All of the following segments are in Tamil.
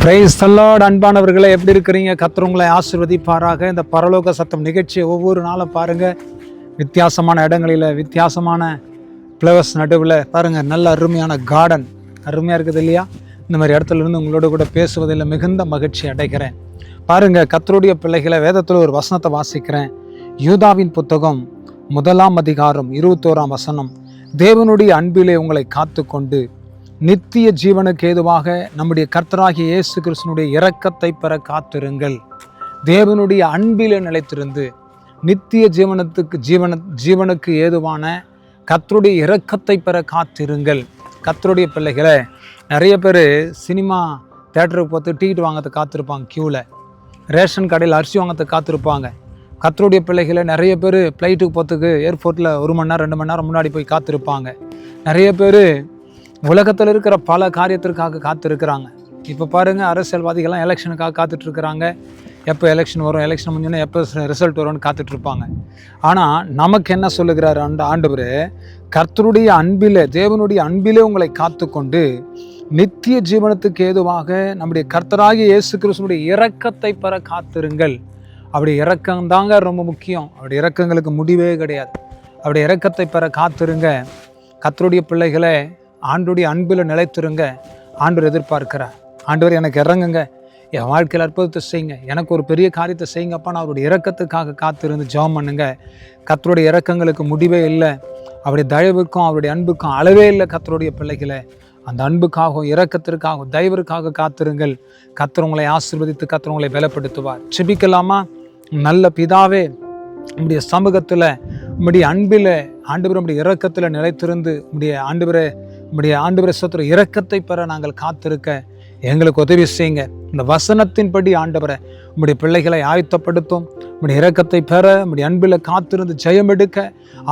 Praise the Lord. அன்பானவர்களே, எப்படி இருக்கிறீங்க? கர்த்தர் உங்களை ஆசீர்வதிப்பாராக. இந்த பரலோக சத்தம் நிகழ்ச்சியை ஒவ்வொரு நாளும் பாருங்கள். வித்தியாசமான இடங்களில் வித்தியாசமான ஃப்ளவர்ஸ் நடுவில் பாருங்கள், நல்ல அருமையான கார்டன் அருமையாக இருக்குது இல்லையா? இந்த மாதிரி இடத்துல இருந்து உங்களோட கூட பேசுவதில் மிகுந்த மகிழ்ச்சி அடைகிறேன். பாருங்கள், கர்த்தருடைய பிள்ளைகளை வேதத்தில் ஒரு வசனத்தை வாசிக்கிறேன். யூதாவின் புத்தகம் 1 அதிகாரம் 21 தேவனுடைய அன்பிலே உங்களை காத்து கொண்டு நித்திய ஜீவனுக்கு ஏதுவாக நம்முடைய கர்த்தராகிய இயேசு கிறிஸ்துனுடைய இரக்கத்தை பெற காத்திருங்கள். தேவனுடைய அன்பிலே நிலைத்திருந்து நித்திய ஜீவனுக்கு ஏதுவான கர்த்தருடைய இரக்கத்தை பெற காத்திருங்கள். கர்த்தருடைய பிள்ளைகளை நிறைய பேர் சினிமா தேட்டருக்கு பார்த்து டிக்கெட் வாங்கிறதுக்கு காத்திருப்பாங்க, க்யூவில். ரேஷன் கடையில் அரிசி வாங்கிறதுக்கு காத்திருப்பாங்க. கர்த்தருடைய பிள்ளைகளை நிறைய பேர் ஃப்ளைட்டுக்கு போகிறதுக்கு ஏர்போர்ட்டில் 1 மணி நேரம் 2 மணி நேரம் முன்னாடி போய் காத்திருப்பாங்க. நிறைய பேர் உலகத்தில் இருக்கிற பல காரியத்திற்காக காத்திருக்கிறாங்க. இப்போ பாருங்கள், அரசியல்வாதிகள்லாம் எலெக்ஷனுக்காக காத்துட்ருக்குறாங்க. எப்போ எலெக்ஷன் வரும், எலெக்ஷன் முடிஞ்சோன்னா எப்போ ரிசல்ட் வரும்னு காத்துட்ருப்பாங்க. ஆனால் நமக்கு என்ன சொல்லுகிறார் ஆண்டவர்? கர்த்தருடைய அன்பிலே, தேவனுடைய அன்பிலே உங்களை காத்து கொண்டு நித்திய ஜீவனத்துக்கு ஏதுவாக நம்முடைய கர்த்தராகிய இயேசு கிறிஸ்துனுடைய இரக்கத்தை பெற காத்திருங்கள். அப்படி இரக்கம்தாங்க ரொம்ப முக்கியம். அப்படி இரக்கங்களுக்கு முடிவே கிடையாது. அப்படி இரக்கத்தை பெற காத்திருங்க. கர்த்தருடைய பிள்ளைகளை ஆண்டவருடைய அன்பில் நிலைத்திருங்க. ஆண்டவர் எதிர்பார்க்கிறார். ஆண்டவர் எனக்கு இறங்குங்க, என் வாழ்க்கையில் அற்புதத்தை செய்யுங்க, எனக்கு ஒரு பெரிய காரியத்தை செய்யுங்கப்பா. நான் அவருடைய இரக்கத்துக்காக காத்திருந்து ஜெபம் பண்ணுங்க. கர்த்தருடைய இரக்கங்களுக்கு முடிவே இல்லை. அவருடைய தயவுக்கும் அவருடைய அன்புக்கும் அளவே இல்லை. கர்த்தருடைய பிள்ளைகளை அந்த அன்புக்காகவும் இரக்கத்திற்காகவும் தயவிற்காக காத்திருங்கள். கர்த்தர் உங்களை ஆசீர்வதித்து கர்த்தர் உங்களை பலப்படுத்துவார். செபிக்கலாமா? நல்ல பிதாவே, உம்முடைய சமூகத்தில் உம்முடைய அன்பில் ஆண்டவர் உம்முடைய இரக்கத்தில் நிலைத்திருந்து உம்முடைய ஆண்டவரை சத்துரு இரக்கத்தை பெற நாங்கள் காத்திருக்க எங்களுக்கு உதவி செய்யுங்க. இந்த வசனத்தின்படி ஆண்டவரை உம்முடைய பிள்ளைகளை ஆயத்தப்படுத்தும். உம்முடைய இரக்கத்தை பெற உம்முடைய அன்பில் காத்திருந்து ஜெயம் எடுக்க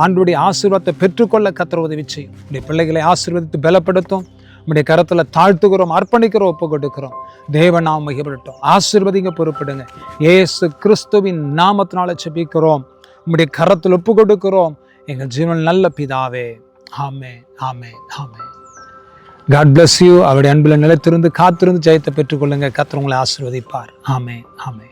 ஆண்டவருடைய ஆசீர்வாதத்தை பெற்றுக்கொள்ள கர்த்தர் உதவி செய்யும். உம்முடைய பிள்ளைகளை ஆசீர்வதித்து பலப்படுத்தும். உம்முடைய கரத்தில் தாழ்த்துகிறோம், அர்ப்பணிக்கிறோம், ஒப்பு கொடுக்கிறோம். தேவ நாமம் மகிமைப்படட்டும். ஆசீர்வதிங்க, பொறுப்படுங்க. இயேசு கிறிஸ்துவின் நாமத்தினால ஜெபிக்கிறோம். உம்முடைய கரத்தில் ஒப்பு கொடுக்கிறோம் எங்கள் ஜீவன் நல்ல பிதாவே. ஆமென், ஆமென், ஆமென். God bless you. அவருடைய அன்பில் நிலைத்திருந்து காத்திருந்து ஜெயத்தை பெற்றுக்கொள்ளுங்க. கர்த்தர் உங்களை ஆசீர்வதிப்பார். ஆமென், ஆமென்.